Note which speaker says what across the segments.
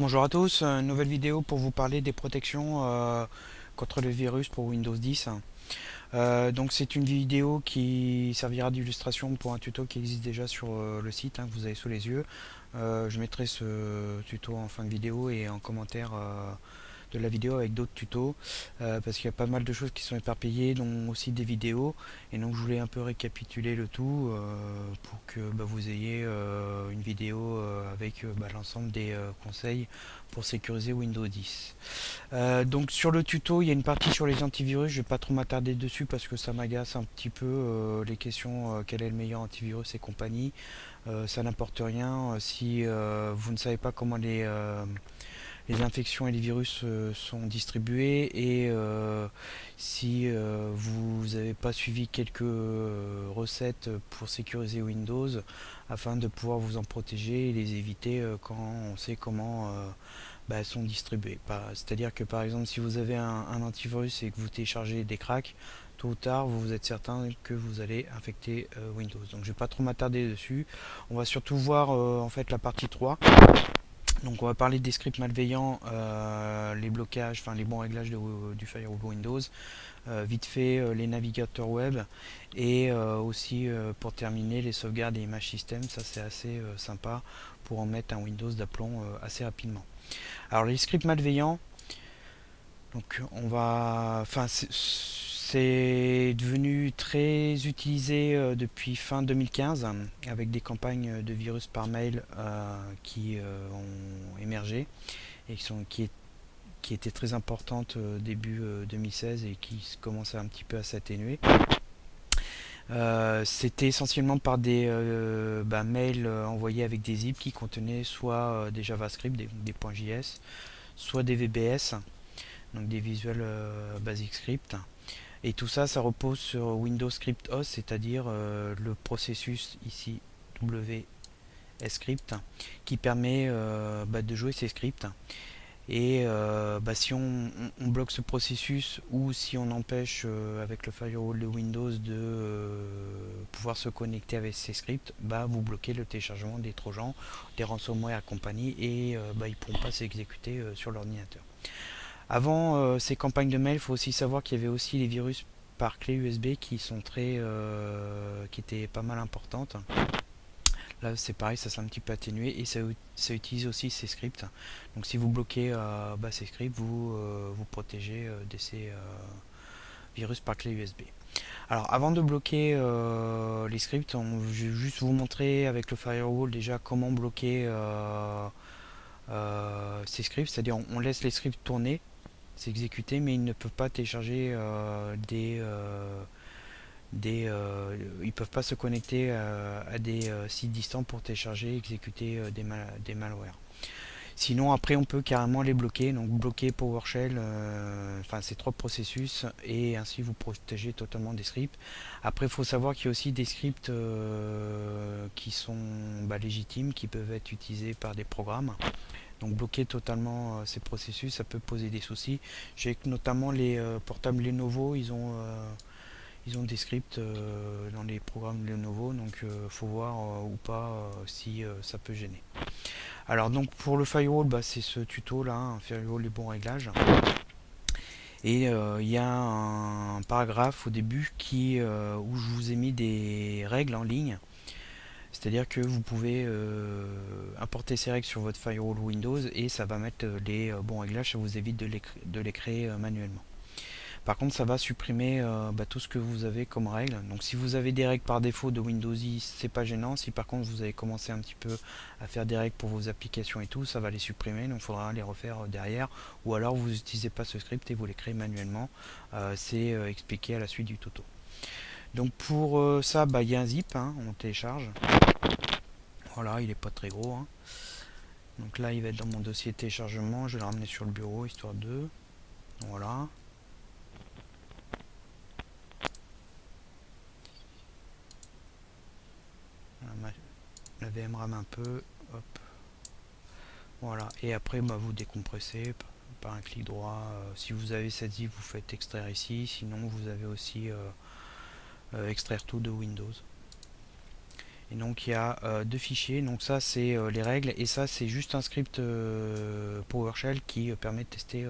Speaker 1: Bonjour à tous, nouvelle vidéo pour vous parler des protections contre le virus pour Windows 10. Donc c'est une vidéo qui servira d'illustration pour un tuto qui existe déjà sur le site, que vous avez sous les yeux. Je mettrai ce tuto en fin de vidéo et en commentaire de la vidéo avec d'autres tutos, parce qu'il y a pas mal de choses qui sont éparpillées, dont aussi des vidéos, et donc je voulais un peu récapituler le tout pour que vous ayez une vidéo avec l'ensemble des conseils pour sécuriser Windows 10. Donc sur le tuto, il y a une partie sur les antivirus, je vais pas trop m'attarder dessus parce que ça m'agace un petit peu les questions quel est le meilleur antivirus et compagnie. Ça n'importe rien si vous ne savez pas comment les infections et les virus sont distribués, et si vous n'avez pas suivi quelques recettes pour sécuriser Windows afin de pouvoir vous en protéger et les éviter quand on sait comment elles sont distribuées. C'est-à-dire que par exemple si vous avez un antivirus et que vous téléchargez des cracks, tôt ou tard vous êtes certain que vous allez infecter Windows. Donc je ne vais pas trop m'attarder dessus. On va surtout voir en fait la partie 3. Donc on va parler des scripts malveillants, les blocages, enfin les bons réglages du firewall Windows, vite fait les navigateurs web, et aussi pour terminer les sauvegardes et images système. Ça c'est assez sympa pour en mettre un Windows d'aplomb assez rapidement. Alors les scripts malveillants, donc on va, enfin c'est devenu très utilisé depuis fin 2015 avec des campagnes de virus par mail qui ont émergé et qui étaient très importantes début 2016 et qui commençaient un petit peu à s'atténuer. C'était essentiellement par des mails envoyés avec des zips qui contenaient soit des JavaScript, des .js, soit des VBS, donc des Visual Basic Script. Et tout ça, ça repose sur Windows Script Host, c'est-à-dire le processus ici WSCript qui permet de jouer ces scripts. Et si on bloque ce processus, ou si on empêche avec le firewall de Windows de pouvoir se connecter avec ces scripts, vous bloquez le téléchargement des trojans, des ransomware et compagnie, et ils ne pourront pas s'exécuter sur l'ordinateur. Avant ces campagnes de mail, il faut aussi savoir qu'il y avait aussi les virus par clé USB qui étaient pas mal importantes. Là c'est pareil, ça s'est un petit peu atténué, et ça utilise aussi ces scripts. Donc si vous bloquez ces scripts, vous protégez de ces virus par clé USB. Alors avant de bloquer les scripts, je vais juste vous montrer avec le firewall déjà comment bloquer ces scripts. C'est-à-dire on laisse les scripts tourner, s'exécuter, mais ils ne peuvent pas télécharger ils peuvent pas se connecter à des sites distants pour télécharger et exécuter des malwares. Sinon après on peut carrément les bloquer, donc bloquer PowerShell, ces trois processus, et ainsi vous protégez totalement des scripts. Après il faut savoir qu'il y a aussi des scripts qui sont légitimes, qui peuvent être utilisés par des programmes. Donc bloquer totalement ces processus, ça peut poser des soucis. J'ai notamment les portables Lenovo, ils ont des scripts dans les programmes Lenovo, donc faut voir ou pas si ça peut gêner. Alors donc pour le firewall, c'est ce tuto là, un firewall les bons réglages. Et il y a un paragraphe au début où je vous ai mis des règles en ligne. C'est-à-dire que vous pouvez importer ces règles sur votre firewall Windows, et ça va mettre les bons réglages, ça vous évite de les créer manuellement. Par contre, ça va supprimer tout ce que vous avez comme règles. Donc si vous avez des règles par défaut de Windows 10, c'est pas gênant. Si par contre vous avez commencé un petit peu à faire des règles pour vos applications et tout, ça va les supprimer. Donc il faudra les refaire derrière. Ou alors vous n'utilisez pas ce script et vous les créez manuellement. C'est expliqué à la suite du tuto. Donc pour ça, il y a un zip, on télécharge. Voilà, il est pas très gros. Donc là, il va être dans mon dossier téléchargement. Je vais le ramener sur le bureau, histoire de... Voilà. La VM rame un peu. Hop. Voilà. Et après, vous décompressez par un clic droit. Si vous avez cette zip, vous faites extraire ici. Sinon, vous avez aussi extraire tout de Windows. Et donc il y a deux fichiers, donc ça c'est les règles, et ça c'est juste un script PowerShell qui permet de tester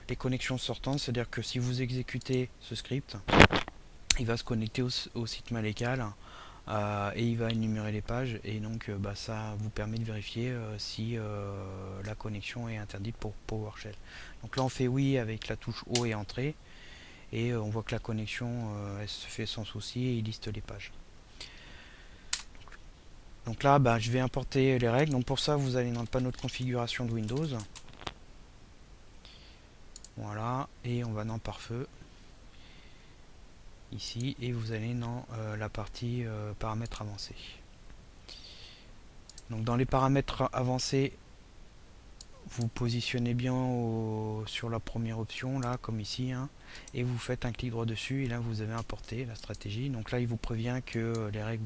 Speaker 1: les connexions sortantes. C'est à dire que si vous exécutez ce script, il va se connecter au site Malécal, et il va énumérer les pages, et donc ça vous permet de vérifier si la connexion est interdite pour PowerShell. Donc là on fait oui avec la touche haut et entrée, et on voit que la connexion elle se fait sans souci, et il liste les pages. Donc là je vais importer les règles. Donc pour ça vous allez dans le panneau de configuration de Windows, voilà, et on va dans pare-feu ici, et vous allez dans la partie paramètres avancés. Donc dans les paramètres avancés, vous positionnez bien sur la première option là, comme ici, hein, et vous faites un clic droit dessus, et là vous avez importé la stratégie. Donc là il vous prévient que les règles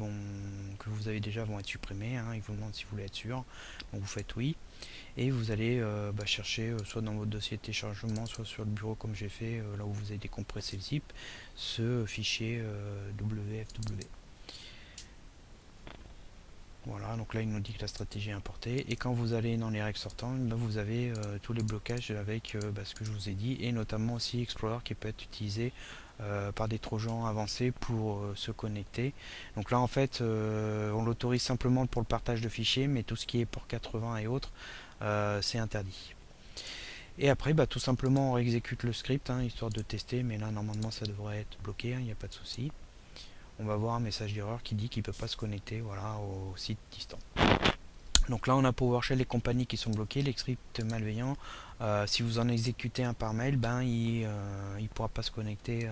Speaker 1: que vous avez déjà vont être supprimées, hein. Il vous demande si vous voulez être sûr, donc vous faites oui, et vous allez chercher soit dans votre dossier de téléchargement, soit sur le bureau comme j'ai fait, là où vous avez décompressé le zip, ce fichier WFW. Voilà, donc là il nous dit que la stratégie est importée, et quand vous allez dans les règles sortantes, vous avez tous les blocages avec ce que je vous ai dit, et notamment aussi Explorer qui peut être utilisé par des trojans avancés pour se connecter. Donc là en fait on l'autorise simplement pour le partage de fichiers, mais tout ce qui est port 80 et autres c'est interdit. Et après tout simplement on réexécute le script, hein, histoire de tester, mais là normalement ça devrait être bloqué, il n'y a pas de souci. On va voir un message d'erreur qui dit qu'il ne peut pas se connecter, voilà, au site distant. Donc là on a PowerShell et compagnie qui sont bloqués, les scripts malveillants, si vous en exécutez un par mail, il ne pourra pas se connecter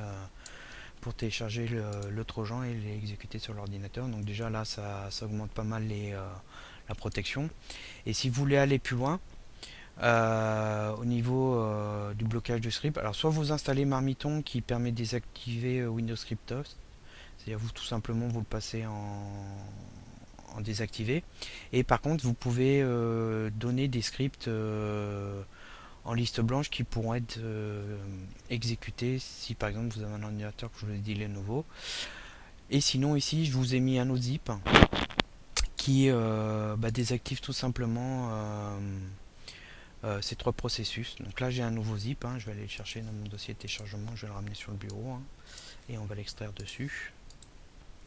Speaker 1: pour télécharger le trojan et l'exécuter sur l'ordinateur. Donc déjà là ça augmente pas mal la protection. Et si vous voulez aller plus loin, au niveau du blocage du script, alors soit vous installez Marmiton qui permet de désactiver Windows Script Host, c'est-à-dire vous tout simplement vous le passez en désactivé, et par contre vous pouvez donner des scripts en liste blanche qui pourront être exécutés si par exemple vous avez un ordinateur, que je vous ai dit, Lenovo. Et sinon ici je vous ai mis un autre zip qui désactive tout simplement ces trois processus. Donc là j'ai un nouveau zip, hein, je vais aller le chercher dans mon dossier de téléchargement, je vais le ramener sur le bureau, hein, et on va l'extraire dessus.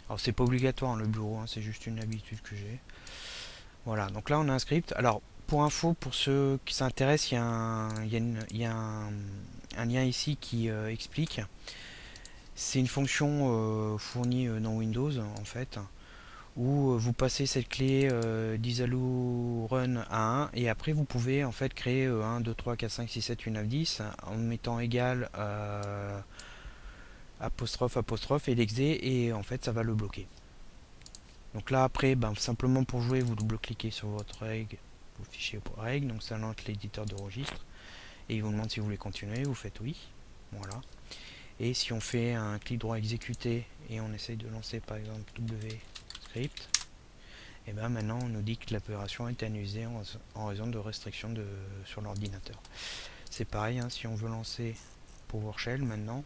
Speaker 1: Alors c'est pas obligatoire, hein, le bureau, hein, c'est juste une habitude que j'ai. Voilà, donc là on a un script. Alors pour info, pour ceux qui s'intéressent, il y a un lien ici qui explique. C'est une fonction fournie dans Windows en fait, où vous passez cette clé disallow run à 1, et après vous pouvez en fait créer 1, 2, 3, 4, 5, 6, 7, 8, 9, 10 en mettant égal apostrophe apostrophe et l'exé, et en fait ça va le bloquer. Donc là après simplement pour jouer vous double-cliquez sur votre règle, vos fichiers pour règle, donc ça lance l'éditeur de registre, et il vous demande si vous voulez continuer, vous faites oui, voilà. Et si on fait un clic droit exécuter et on essaye de lancer par exemple W script, et maintenant on nous dit que l'opération est annulée en raison de restrictions sur l'ordinateur. C'est pareil, hein, si on veut lancer PowerShell maintenant,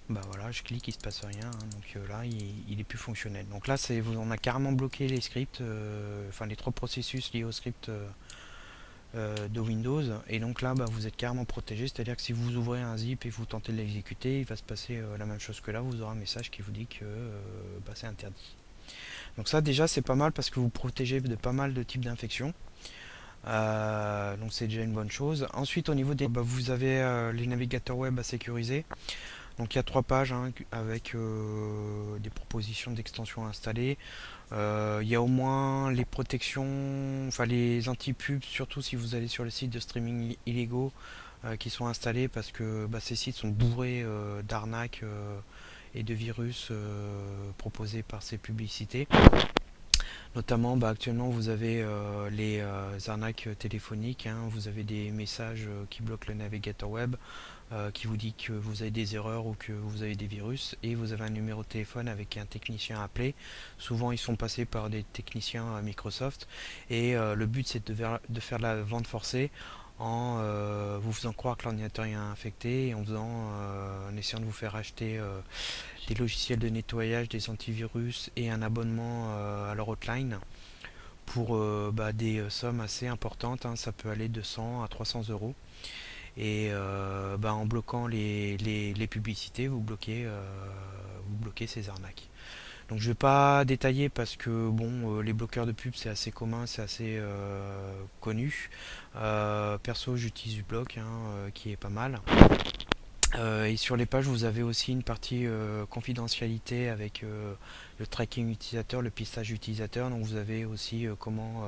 Speaker 1: voilà, je clique, il se passe rien, hein, donc là il est plus fonctionnel. Donc là on a carrément bloqué les scripts, enfin les trois processus liés au script de Windows, et donc là vous êtes carrément protégé, c'est à dire que si vous ouvrez un zip et vous tentez de l'exécuter, il va se passer la même chose que là, vous aurez un message qui vous dit que c'est interdit. Donc ça déjà c'est pas mal parce que vous protégez de pas mal de types d'infections. Donc c'est déjà une bonne chose. Ensuite au niveau des vous avez les navigateurs web à sécuriser. Donc il y a 3 pages, hein, avec des propositions d'extensions à installer. Il y a au moins les protections, enfin les anti-pubs, surtout si vous allez sur les sites de streaming illégaux qui sont installés, parce que ces sites sont bourrés d'arnaques et de virus proposés par ces publicités. Notamment actuellement vous avez les arnaques téléphoniques, hein, vous avez des messages qui bloquent le navigateur web, qui vous dit que vous avez des erreurs ou que vous avez des virus, et vous avez un numéro de téléphone avec un technicien à appeler. Souvent ils sont passés par des techniciens à Microsoft, et le but c'est de faire la vente forcée vous faisant croire que l'ordinateur est infecté et en essayant de vous faire acheter des logiciels de nettoyage, des antivirus et un abonnement à leur hotline pour des sommes assez importantes, hein. Ça peut aller de 100 à 300 euros. Et en bloquant les publicités, vous bloquez ces arnaques. Donc je vais pas détailler parce que bon, les bloqueurs de pub c'est assez commun, c'est assez connu. Perso j'utilise uBlock, hein, qui est pas mal. Et sur les pages vous avez aussi une partie confidentialité avec le tracking utilisateur, le pistage utilisateur. Donc vous avez aussi comment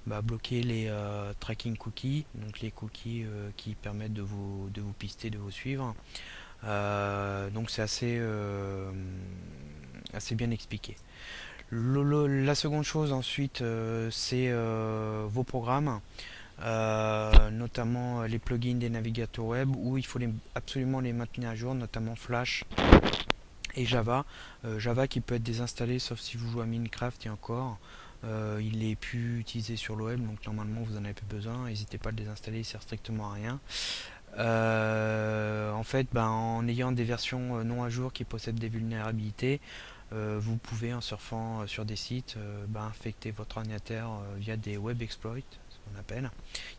Speaker 1: bloquer les tracking cookies, donc les cookies qui permettent de vous pister, de vous suivre. Donc c'est assez bien expliqué. La seconde chose ensuite, c'est vos programmes, notamment les plugins des navigateurs web où il faut absolument les maintenir à jour, notamment Flash et Java. Java qui peut être désinstallé sauf si vous jouez à Minecraft et encore. Il est plus utilisé sur le web, donc normalement vous en avez plus besoin. N'hésitez pas à le désinstaller, il sert strictement à rien. En fait, en ayant des versions non à jour qui possèdent des vulnérabilités, vous pouvez, en surfant sur des sites, infecter votre ordinateur via des web exploits, ce qu'on appelle.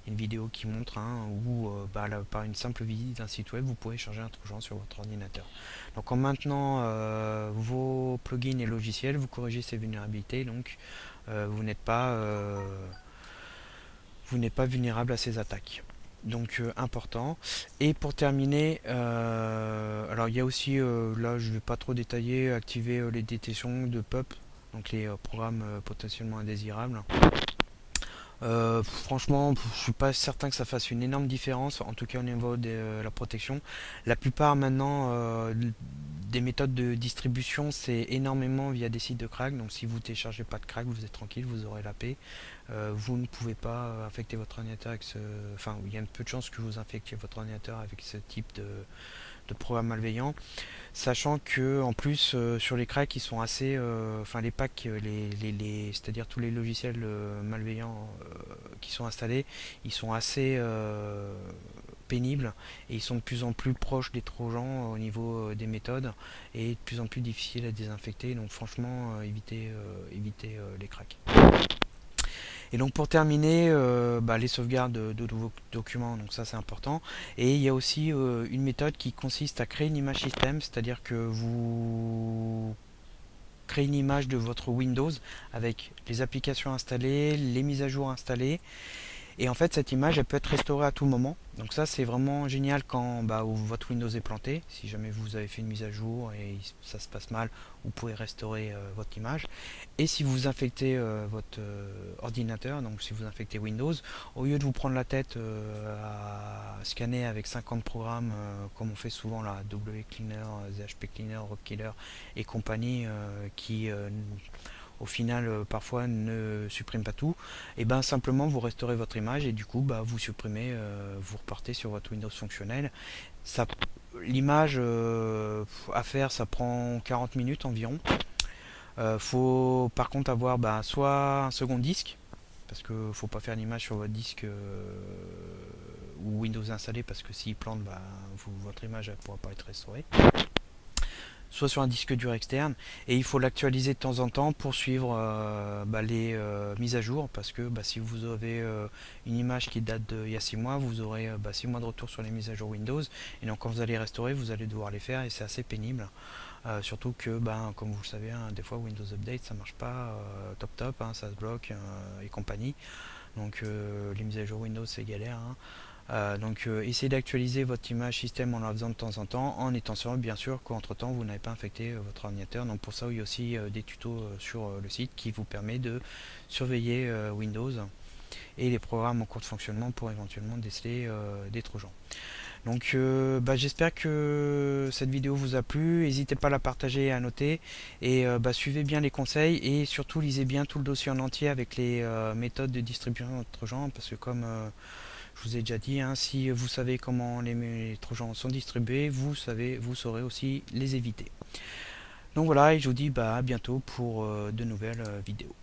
Speaker 1: Il y a une vidéo qui montre, hein, où par une simple visite d'un site web, vous pouvez charger un trojan sur votre ordinateur. Donc en maintenant vos plugins et logiciels, vous corrigez ces vulnérabilités, donc vous n'êtes pas vulnérable à ces attaques. Donc important. Et pour terminer, alors il y a aussi, là je ne vais pas trop détailler, activer les détections de PUP, donc les programmes potentiellement indésirables. Franchement, je suis pas certain que ça fasse une énorme différence, en tout cas au niveau de la protection. La plupart maintenant des méthodes de distribution, c'est énormément via des sites de crack. Donc si vous téléchargez pas de crack, vous êtes tranquille, vous aurez la paix. Vous ne pouvez pas infecter votre ordinateur avec ce... Enfin, il y a un peu de chance que vous infectiez votre ordinateur avec ce type de programme malveillant, sachant que en plus sur les cracks ils sont assez, enfin les packs, c'est-à-dire tous les logiciels malveillants qui sont installés, ils sont assez pénibles et ils sont de plus en plus proches des trojans au niveau des méthodes et de plus en plus difficiles à désinfecter. Donc franchement, évitez les cracks. Et donc pour terminer, les sauvegardes de vos documents, donc ça c'est important. Et il y a aussi une méthode qui consiste à créer une image système, c'est-à-dire que vous créez une image de votre Windows avec les applications installées, les mises à jour installées. Et en fait, cette image, elle peut être restaurée à tout moment. Donc ça, c'est vraiment génial quand votre Windows est planté. Si jamais vous avez fait une mise à jour et ça se passe mal, vous pouvez restaurer votre image. Et si vous infectez votre ordinateur, donc si vous infectez Windows, au lieu de vous prendre la tête à scanner avec 50 programmes, comme on fait souvent là, WCleaner, ZHP Cleaner, Rockiller et compagnie, qui au final parfois ne supprime pas tout, et simplement vous restaurez votre image et du coup vous supprimez, vous repartez sur votre Windows fonctionnel. L'image à faire, ça prend 40 minutes environ. Faut par contre avoir soit un second disque, parce que faut pas faire l'image sur votre disque ou Windows installé, parce que s'il plante, votre image ne pourra pas être restaurée, soit sur un disque dur externe, et il faut l'actualiser de temps en temps pour suivre les mises à jour, parce que si vous avez une image qui date d'il y a 6 mois, vous aurez 6 mois de retour sur les mises à jour Windows, et donc quand vous allez restaurer, vous allez devoir les faire, et c'est assez pénible. Surtout que comme vous le savez, hein, des fois Windows Update ça marche pas top, hein, ça se bloque et compagnie, donc les mises à jour Windows c'est galère, hein. Donc essayez d'actualiser votre image système en la faisant de temps en temps, en étant sûr bien sûr qu'entre temps vous n'avez pas infecté votre ordinateur. Donc pour ça il y a aussi des tutos sur le site qui vous permet de surveiller Windows et les programmes en cours de fonctionnement pour éventuellement déceler des trojans. Donc j'espère que cette vidéo vous a plu, n'hésitez pas à la partager et à noter, et suivez bien les conseils et surtout lisez bien tout le dossier en entier avec les méthodes de distribution de trojans, parce que comme je vous ai déjà dit, hein, si vous savez comment les trojans sont distribués, vous saurez aussi les éviter. Donc voilà, et je vous dis à bientôt pour de nouvelles vidéos.